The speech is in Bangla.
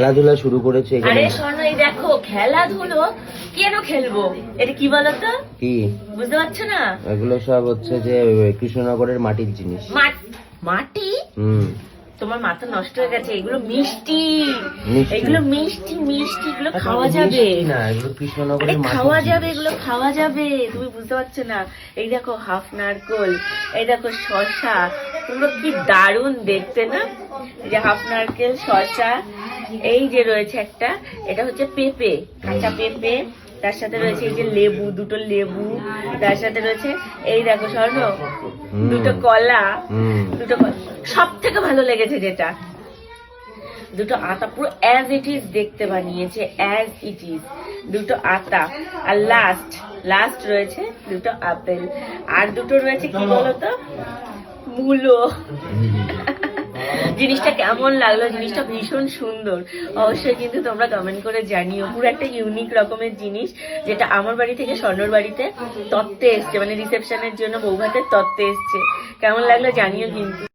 খেলাধুলা শুরু করেছে এখানে। আরে শোনো, এই দেখো খেলাধুলো কেন খেলবো, এটা কি বলতো? কি বুঝতে পারছো না? এগুলো সব হচ্ছে যে কৃষ্ণনগরের মাটির জিনিস। মাটি? তোমার মাথা নষ্ট হয়ে গেছে। এগুলো মিষ্টি, মিষ্টি? এগুলো মিষ্টি মিষ্টি, এগুলো খাওয়া যাবে না, এগুলো আরে কৃষ্ণনগরের মাটির খাওয়া যাবে, জিনিস। এগুলো খাওয়া যাবে। তুমি বুঝতে পারছো না? এই দেখো হাফ নারকোল, এই দেখো শসা, এগুলো কি দারুণ দেখতে না? এই যে হাফ নারকেল, শসা, এই যে রয়েছে একটা, এটা হচ্ছে পেঁপে, কাঁচা পেঁপে, তার সাথে রয়েছে এই যে লেবু, দুটো লেবু, তার সাথে রয়েছে এই দেখো স্বর্ণ, দুটো কলা, দুটো সব থেকে ভালো লেগেছে যেটা, দুটো আতা, পুরো অ্যাজ ইট ইজ দেখতে বানিয়েছে, অ্যাজ ইট ইজ, দুটো আতা, আর লাস্ট রয়েছে দুটো আপেল, আর দুটো রয়েছে কি বলতো, মূলো। জিনিসটা কেমন লাগলো? জিনিসটা ভীষণ সুন্দর। অবশ্যই কিন্তু তোমরা কমেন্ট করে জানিও। পুরো একটা ইউনিক রকমের জিনিস, যেটা আমার বাড়ি থেকে স্বর্ণর বাড়িতে তত্ত্বে এসছে, মানে রিসেপশনের জন্য বৌভাতের তত্ত্বে এসছে। কেমন লাগলো জানিও কিন্তু।